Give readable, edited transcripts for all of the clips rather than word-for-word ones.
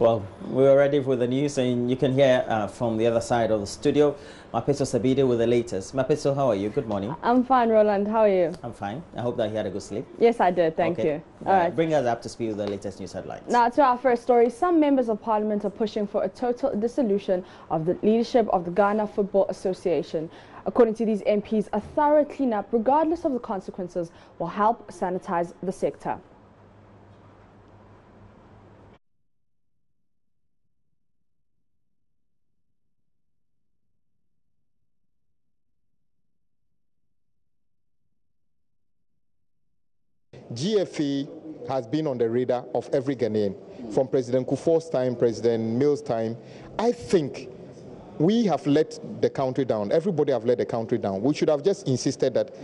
Well, we're ready for the news, and you can hear from the other side of the studio, Mapeso Sabide with the latest. Mapeso, how are you? Good morning. I'm fine, Roland. How are you? I'm fine. I hope that you had a good sleep. Yes, I did. Thank you. All right. Bring us up to speed with the latest news headlines. Now, to our first story, some members of parliament are pushing for a total dissolution of the leadership of the Ghana Football Association. According to these MPs, a thorough cleanup, regardless of the consequences, will help sanitize the sector. GFA has been on the radar of every Ghanaian, from President Kufuor's time, President Mills' time. I think we have let the country down. Everybody have let the country down. We should have just insisted that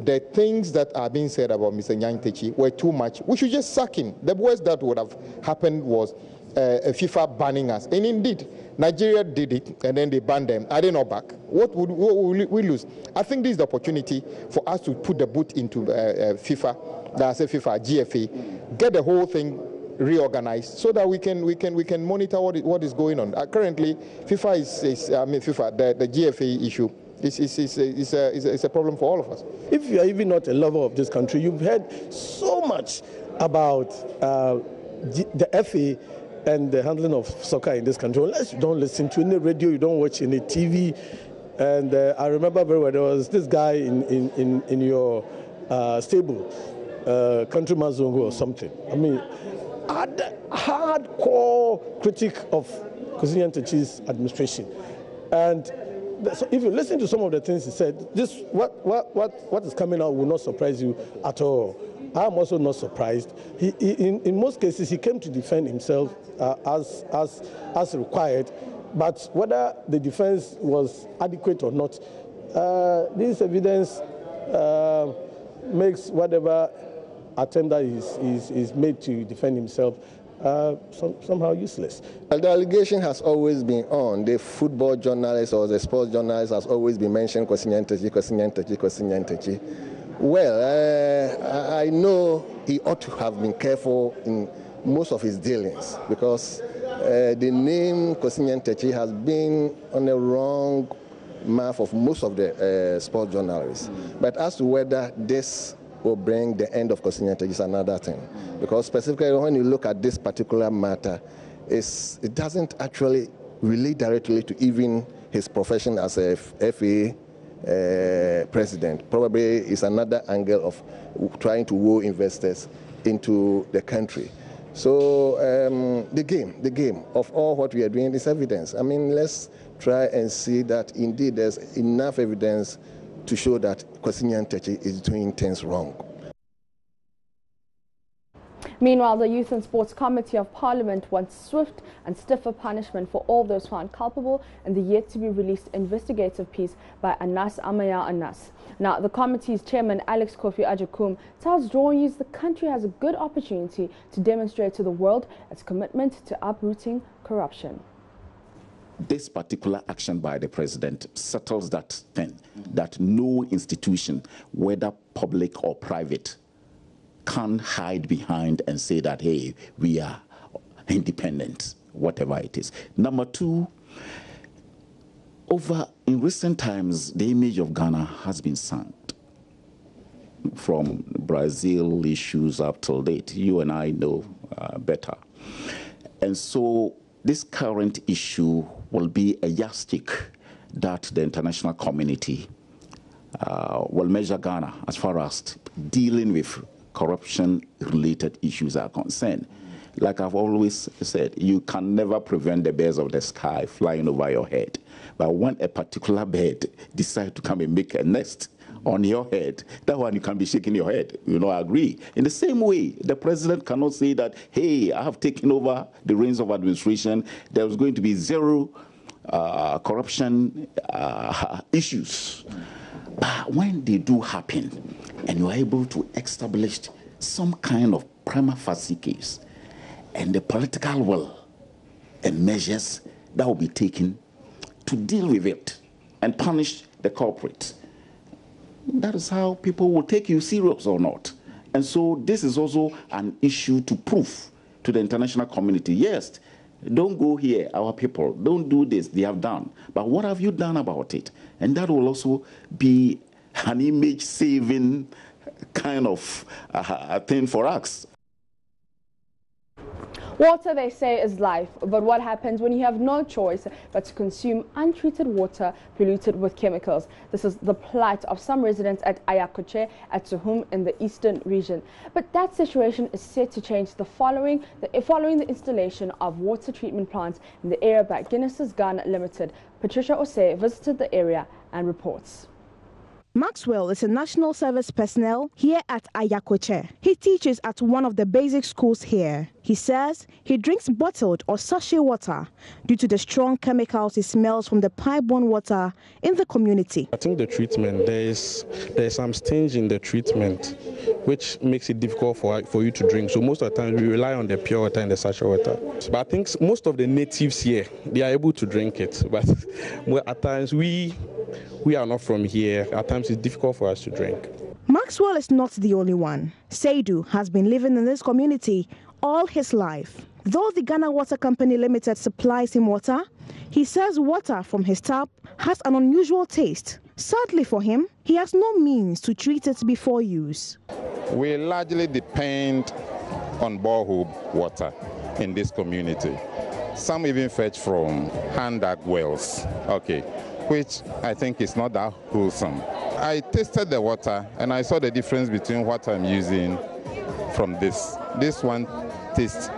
the things that are being said about Mr. Nyantechi were too much. We should just sack him. The worst that would have happened was FIFA banning us. And indeed, Nigeria did it, and then they banned them. Are they not back? What would we lose? I think this is the opportunity for us to put the boot into FIFA. That's a FIFA, GFA, get the whole thing reorganized so that we can monitor what is going on. Currently, FIFA the GFA issue is a problem for all of us. If you are even not a lover of this country, you've heard so much about the FA and the handling of soccer in this country. Unless you don't listen to any radio, you don't watch any TV. And I remember very well, there was this guy in your stable, Countryman Zongo or something. I mean, hardcore critic of Kwesi Nyantechi's administration. And so if you listen to some of the things he said, what is coming out will not surprise you at all. I'm also not surprised. In most cases, he came to defend himself as required, but whether the defense was adequate or not, this evidence makes whatever attempt that is made to defend himself somehow useless. Well, the allegation has always been on. The football journalist or the sports journalist has always been mentioning Kwesi Nyantechi. Well, I know he ought to have been careful in most of his dealings because the name Kwesi Nyantechi has been on the wrong mouth of most of the sports journalists. But as to whether this will bring the end of Kwesi Nyantechi is another thing. Because specifically when you look at this particular matter, it doesn't actually relate directly to even his profession as a FA president. Probably is another angle of trying to woo investors into the country. So the game of all what we are doing is evidence. I mean, let's try and see that indeed there's enough evidence to show that Kwesi Nyantechi is doing things wrong. Meanwhile, the Youth and Sports Committee of Parliament wants swift and stiffer punishment for all those found culpable in the yet-to-be-released investigative piece by Anas Amaya Anas. Now, the committee's chairman, Alex Kofi Ajakum, tells JoyNews the country has a good opportunity to demonstrate to the world its commitment to uprooting corruption. This particular action by the president settles that thing, that no institution, whether public or private, can hide behind and say that, hey, we are independent, whatever it is. Number two, in recent times, the image of Ghana has been sunk. From Brazil issues up till date, you and I know better. And so this current issue will be a yardstick that the international community will measure Ghana as far as dealing with corruption-related issues are concerned. Like I've always said, you can never prevent the birds of the sky flying over your head. But when a particular bird decides to come and make a nest on your head, that one you can be shaking your head. You know, I agree. In the same way, the president cannot say that, hey, I have taken over the reins of administration. There's going to be zero corruption issues. But when they do happen, and you are able to establish some kind of prima facie case, and the political will and measures that will be taken to deal with it and punish the culprit, that is how people will take you serious or not. And so this is also an issue to prove to the international community. Yes, Don't go here, our people. Don't do this, they have done. But what have you done about it? And that will also be an image-saving kind of thing for us. Water, they say, is life, but what happens when you have no choice but to consume untreated water polluted with chemicals? This is the plight of some residents at Ayakuche at Suhum in the eastern region. But that situation is set to change following the installation of water treatment plants in the area by Guinness Ghana Limited. Patricia Osei visited the area and reports. Maxwell is a national service personnel here at Ayakuche. He teaches at one of the basic schools here. He says he drinks bottled or sachet water due to the strong chemicals he smells from the pipe-borne water in the community. I think the treatment, there's some stench in the treatment which makes it difficult for you to drink. So most of the time we rely on the pure water and the sachet water. But I think most of the natives here, they are able to drink it. But at times we are not from here. At times it's difficult for us to drink. Maxwell is not the only one. Seidu has been living in this community all his life. Though the Ghana Water Company Limited supplies him water, he says water from his tap has an unusual taste. Sadly for him, he has no means to treat it before use. We largely depend on borehole water in this community. Some even fetch from hand-dug wells, which I think is not that wholesome. I tasted the water and I saw the difference between what I'm using from this. This one tastes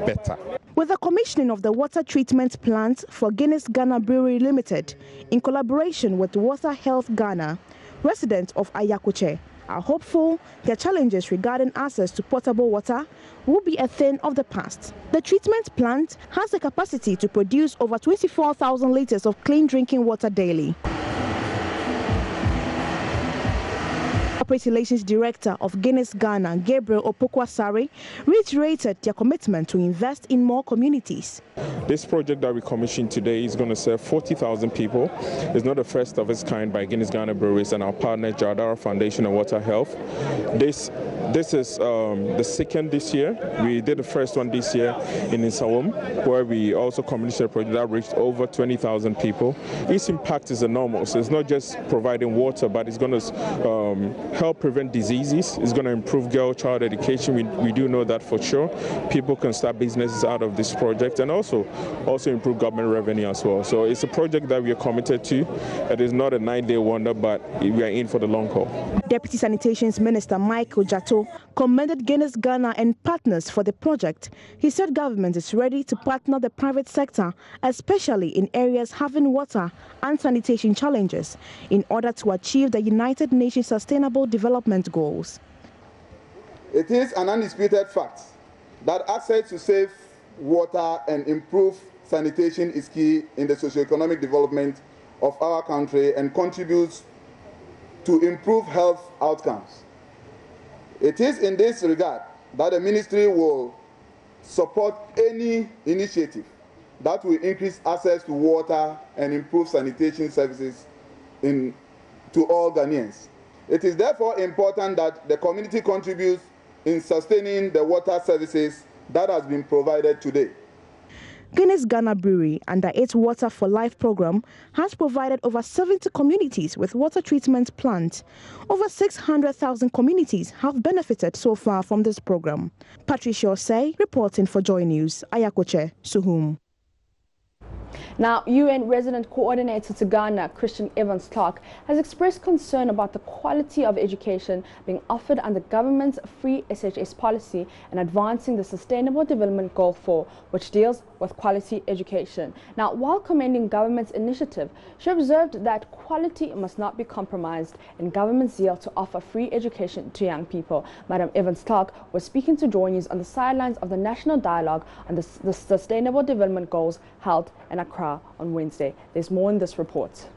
better. With the commissioning of the water treatment plant for Guinness Ghana Brewery Limited, in collaboration with Water Health Ghana, residents of Ayakuche are hopeful their challenges regarding access to potable water will be a thing of the past. The treatment plant has the capacity to produce over 24,000 litres of clean drinking water daily. Corporate Relations Director of Guinness Ghana, Gabriel Opokwasari, reiterated their commitment to invest in more communities. This project that we commissioned today is going to serve 40,000 people. It's not the first of its kind by Guinness Ghana Breweries and our partner Jadara Foundation and Water Health. This is the second this year. We did the first one this year in Nsawam, where we also commissioned a project that reached over 20,000 people. Its impact is enormous. It's not just providing water, but it's going to help prevent diseases. It's going to improve girl-child education. We do know that for sure. People can start businesses out of this project and also improve government revenue as well. So it's a project that we are committed to. It is not a 9-day wonder, but we are in for the long haul. Deputy Sanitations Minister Michael Jato commended Guinness Ghana and partners for the project. He said government is ready to partner the private sector, especially in areas having water and sanitation challenges, in order to achieve the United Nations Sustainable Development Goals. It is an undisputed fact that access to safe water and improved sanitation is key in the socio-economic development of our country and contributes to improve health outcomes. It is in this regard that the ministry will support any initiative that will increase access to water and improve sanitation services to all Ghanaians. It is therefore important that the community contributes in sustaining the water services that has been provided today. Guinness Ghana Brewery, under its Water for Life program, has provided over 70 communities with water treatment plants. Over 600,000 communities have benefited so far from this program. Patricia Osei, reporting for JoyNews, Ayakuche, Suhum. Now, UN Resident Coordinator to Ghana, Christian Evans Clark, has expressed concern about the quality of education being offered under government's free SHS policy and advancing the Sustainable Development Goal 4, which deals with quality education. Now, while commending government's initiative, she observed that quality must not be compromised in government's zeal to offer free education to young people. Madam Evans Clark was speaking to JoyNews on the sidelines of the National Dialogue on the Sustainable Development Goals held in Accra on Wednesday. There's more in this report.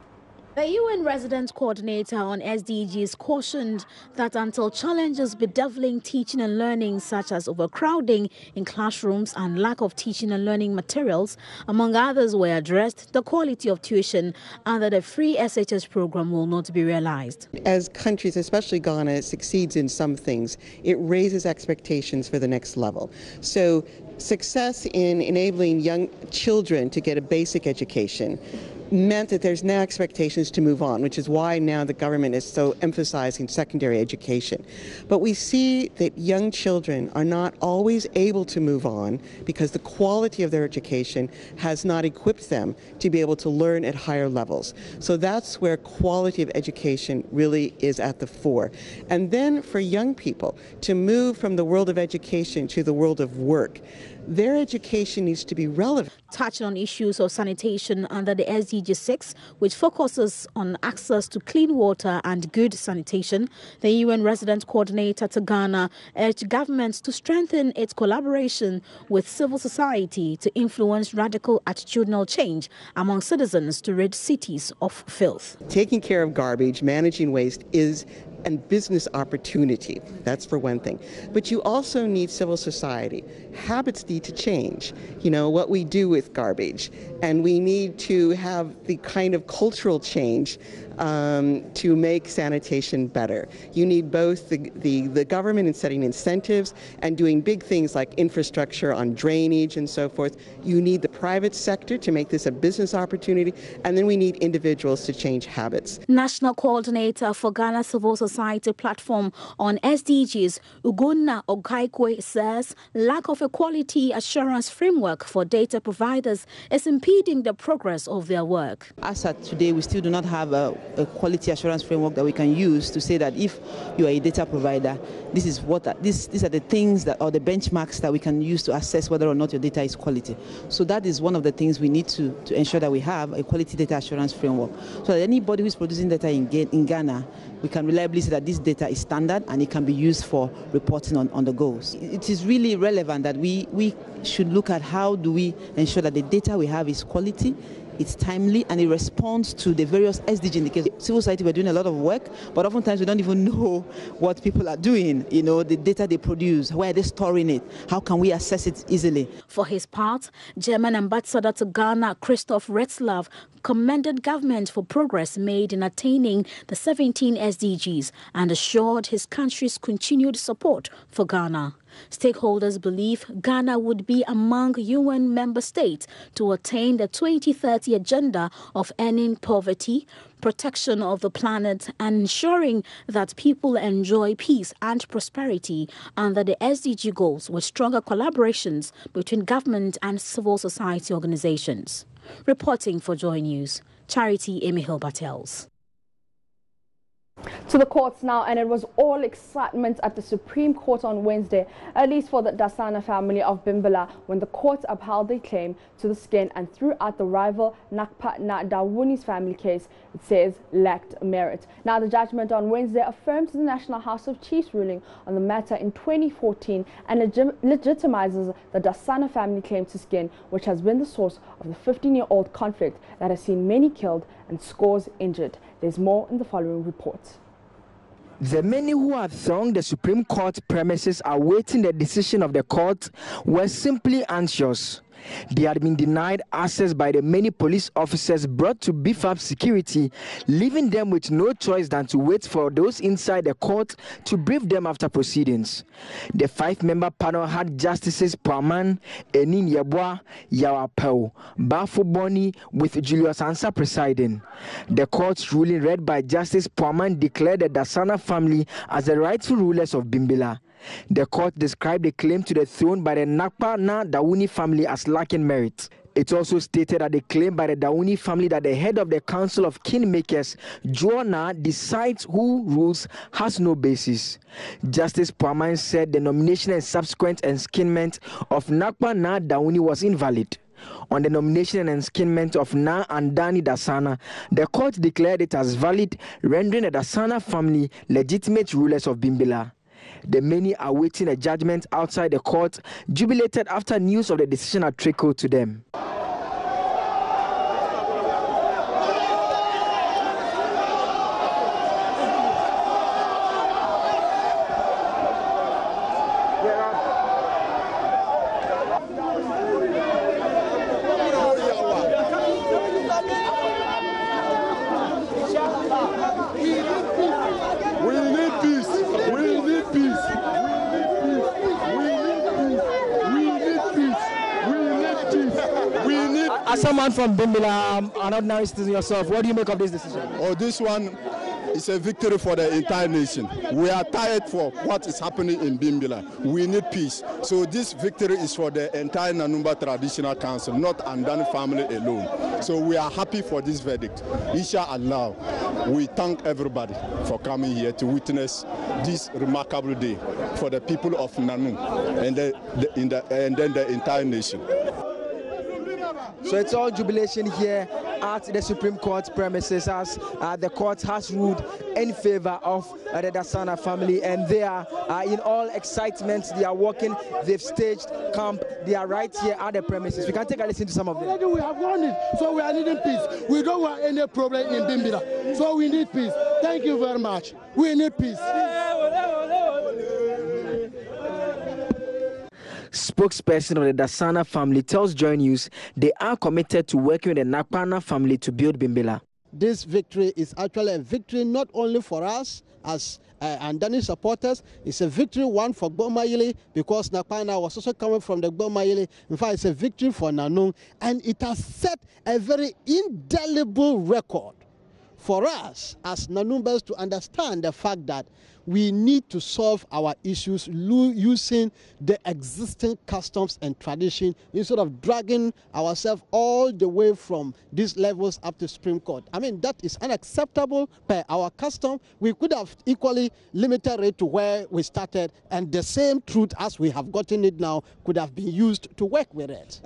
The UN resident coordinator on SDGs cautioned that until challenges bedeviling teaching and learning, such as overcrowding in classrooms and lack of teaching and learning materials, among others, were addressed, the quality of tuition under the free SHS program will not be realized. As countries, especially Ghana, succeeds in some things, it raises expectations for the next level. So success in enabling young children to get a basic education meant that there's now expectations to move on, which is why now the government is so emphasizing secondary education. But we see that young children are not always able to move on because the quality of their education has not equipped them to be able to learn at higher levels. So that's where quality of education really is at the fore. And then for young people to move from the world of education to the world of work, their education needs to be relevant. Touching on issues of sanitation under the SDG 6, which focuses on access to clean water and good sanitation, the UN resident coordinator to Ghana urged governments to strengthen its collaboration with civil society to influence radical attitudinal change among citizens to rid cities of filth. Taking care of garbage, managing waste is a business opportunity. That's for one thing. But you also need civil society. Habits need to change, what we do with garbage. And we need to have the kind of cultural change to make sanitation better. You need both the government in setting incentives and doing big things like infrastructure on drainage and so forth. You need the private sector to make this a business opportunity. And then we need individuals to change habits. National Coordinator for Ghana Civil Society Platform on SDGs, Ugonna Ogaikwe, says lack of a quality assurance framework for data providers is impeding the progress of their work. As at today, we still do not have a quality assurance framework that we can use to say that if you are a data provider, these are the things that or the benchmarks that we can use to assess whether or not your data is quality. So that is one of the things we need to ensure that we have a quality data assurance framework. So that anybody who is producing data in Ghana, we can reliably say that this data is standard and it can be used for reporting on the goals. It is really relevant that we should look at how do we ensure that the data we have is quality, it's timely, and it responds to the various SDG indicators. Civil society, we're doing a lot of work, but oftentimes we don't even know what people are doing, the data they produce, where are they storing it, how can we access it easily. For his part, German Ambassador to Ghana, Christoph Retzlaff, commended government for progress made in attaining the 17 SDGs and assured his country's continued support for Ghana. Stakeholders believe Ghana would be among UN member states to attain the 2030 agenda of ending poverty, protection of the planet, and ensuring that people enjoy peace and prosperity under the SDG goals with stronger collaborations between government and civil society organizations. Reporting for JoyNews, Charity Emihil Bartels. To the courts now, and it was all excitement at the Supreme Court on Wednesday, at least for the Dasana family of Bimbala, when the court upheld their claim to the skin and threw out the rival Nakpa Na Dawuni's family case it says lacked merit. Now, the judgment on Wednesday affirmed the National House of Chiefs ruling on the matter in 2014 and legitimizes the Dasana family claim to skin, which has been the source of the 15-year-old conflict that has seen many killed and scores injured. There's more in the following report. The many who had thronged the Supreme Court premises awaiting the decision of the court were simply anxious. They had been denied access by the many police officers brought to beef up security, leaving them with no choice than to wait for those inside the court to brief them after proceedings. The 5-member panel had Justices Puaman, Enin Yeboah, Yawapel, Bafo Boni, with Julius Ansah presiding. The court's ruling, read by Justice Puaman, declared the Dasana family as the rightful rulers of Bimbala. The court described the claim to the throne by the Nakpa Na Dawuni family as lacking merit. It also stated that the claim by the Dawuni family that the head of the Council of Kingmakers, Joanna, decides who rules has no basis. Justice Puaman said the nomination and subsequent enskinment of Nakpa Na Dawuni was invalid. On the nomination and enskinment of Na and Dani Dasana, the court declared it as valid, rendering the Dasana family legitimate rulers of Bimbala. The many awaiting a judgment outside the court jubilated after news of the decision had trickled to them. As someone from Bimbilla, an ordinary citizen yourself, what do you make of this decision? Oh, this one is a victory for the entire nation. We are tired for what is happening in Bimbilla. We need peace. So this victory is for the entire Nanumba Traditional Council, not Andani family alone. So we are happy for this verdict. Inshallah, we thank everybody for coming here to witness this remarkable day for the people of Nanu and then the entire nation. So it's all jubilation here at the Supreme Court premises as the court has ruled in favor of the Dassana family, and they are in all excitement. They are walking, they've staged camp, they are right here at the premises. We can take a listen to some of them. Already we have won it, so we are needing peace. We don't want any problem in Bimbilla, so we need peace. Thank you very much. We need peace. Spokesperson of the Dassana family tells JoyNews they are committed to working with the Nakpana family to build Bimbilla. This victory is actually a victory not only for us as Andani supporters, it's a victory one for Gbomayili because Nakpana was also coming from the Gbomayili. In fact, it's a victory for Nanung, and it has set a very indelible record for us as Nanumbers to understand the fact that we need to solve our issues using the existing customs and tradition instead of dragging ourselves all the way from these levels up to Supreme Court. I mean, that is unacceptable per our custom. We could have equally limited it to where we started, and the same truth as we have gotten it now could have been used to work with it.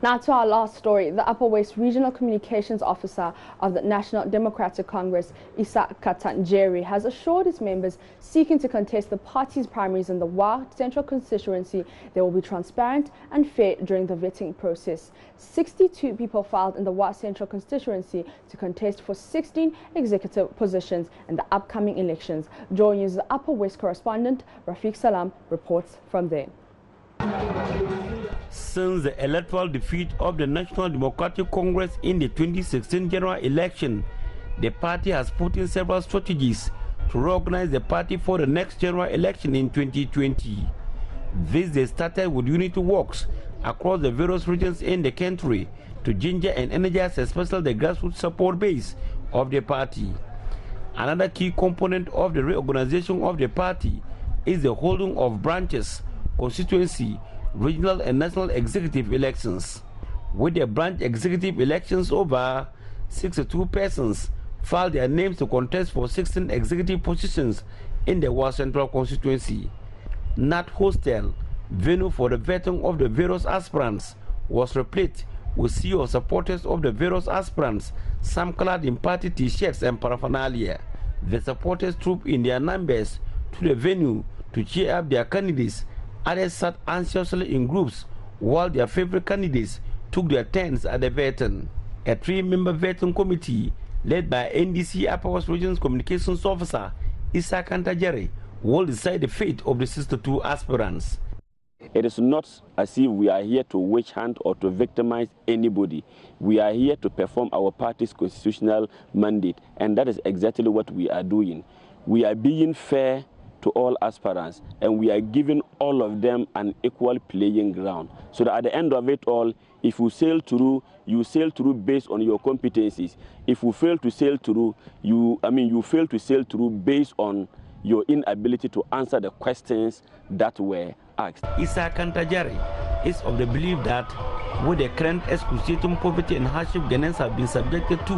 Now to our last story. The Upper West Regional Communications Officer of the National Democratic Congress, Isa Katanjeri, has assured its members seeking to contest the party's primaries in the Wa Central constituency they will be transparent and fair during the vetting process. 62 people filed in the Wa Central constituency to contest for 16 executive positions in the upcoming elections. JoyNews' Upper West correspondent Rafiq Salam reports from there. Since the electoral defeat of the National Democratic Congress in the 2016 general election, the party has put in several strategies to reorganize the party for the next general election in 2020. This they started with unity walks across the various regions in the country to ginger and energize especially the grassroots support base of the party. Another key component of the reorganization of the party is the holding of branches, constituency, regional and national executive elections. With the branch executive elections over, 62 persons filed their names to contest for 16 executive positions in the Wa Central constituency. Nat Hostel, venue for the vetting of the various aspirants, was replete with sea of supporters of the various aspirants, some clad in party t-shirts and paraphernalia. The supporters trooped in their numbers to the venue to cheer up their candidates. Others sat anxiously in groups while their favorite candidates took their turns at the vetting. A 3-member vetting committee led by NDC Upper West Region's Communications Officer Isa Kantajere will decide the fate of the 62 aspirants. It is not as if we are here to witch hunt or to victimize anybody. We are here to perform our party's constitutional mandate, and that is exactly what we are doing. We are being fair to all aspirants, and we are giving all of them an equal playing ground, so that at the end of it all, if you sail through, you sail through based on your competencies. If you fail to sail through, you fail to sail through based on your inability to answer the questions that were asked. Isa Kantajari is of the belief that with the current excruciating poverty and hardship Ghanaians have been subjected to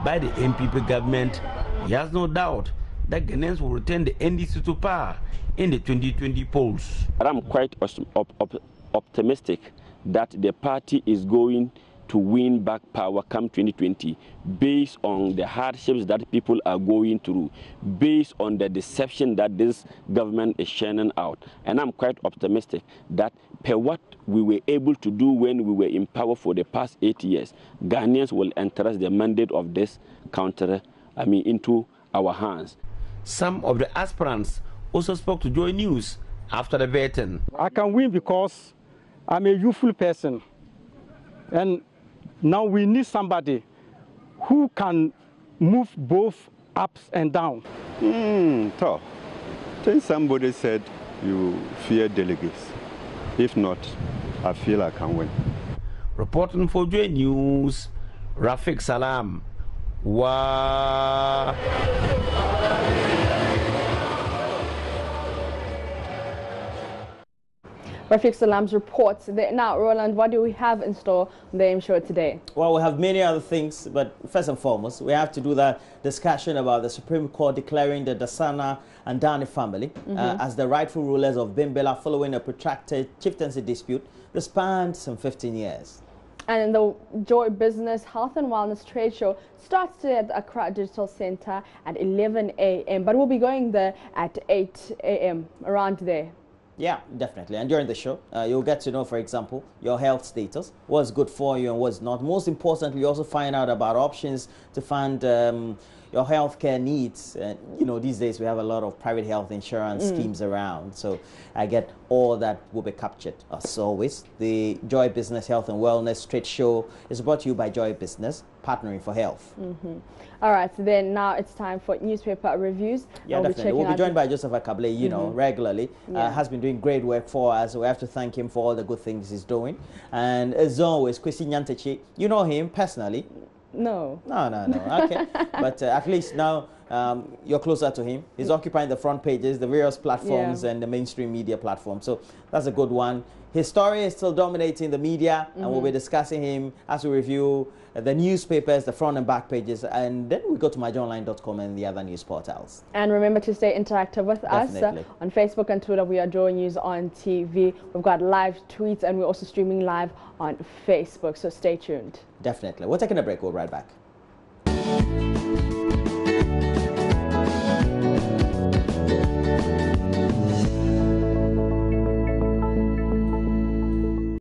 by the MPP government, he has no doubt that Ghanaians will return the NDC to power in the 2020 polls. I'm quite optimistic that the party is going to win back power come 2020 based on the hardships that people are going through, based on the deception that this government is churning out. And I'm quite optimistic that per what we were able to do when we were in power for the past 8 years, Ghanaians will entrust the mandate of this country into our hands. Some of the aspirants also spoke to JoyNews after the vetting. I can win because I'm a youthful person, and now we need somebody who can move both ups and down. Tough. Then somebody said you fear delegates. If not, I feel I can win. Reporting for JoyNews, Rafiq Salam. Wow. Rafiq Salam's reports. Now, Roland, what do we have in store on the AIM show today? Well, we have many other things, but first and foremost, we have to do that discussion about the Supreme Court declaring the Dasana and Dani family as the rightful rulers of Bimbilla following a protracted chieftaincy dispute that spanned some 15 years. And the Joy Business Health and Wellness Trade Show starts today at the Accra Digital Center at 11 a.m. But we'll be going there at 8 a.m. around there. Yeah, definitely. And during the show, you'll get to know, for example, your health status, what's good for you and what's not. Most importantly, you also find out about options to fund your healthcare needs. You know, these days we have a lot of private health insurance schemes around. So I get all that will be captured. As always, the Joy Business Health and Wellness Trade Show is brought to you by Joy Business, partnering for health. All right, so then now it's time for newspaper reviews. Yeah, definitely. We'll be joined by Joseph Akable, you know, regularly. Has been doing great work for us. We have to thank him for all the good things he's doing. And as always, Kwesi Nyantechi, you know him personally. No. No. Okay. But at least now you're closer to him. He's occupying the front pages, the various platforms and the mainstream media platforms. So that's a good one. His story is still dominating the media, and we'll be discussing him as we review the newspapers, the front and back pages, and then we go to myjoyonline.com and the other news portals. And remember to stay interactive with us on Facebook and Twitter. We are JoyNews on TV. We've got live tweets, and we're also streaming live on Facebook, so stay tuned. Definitely. We're taking a break. We'll be right back.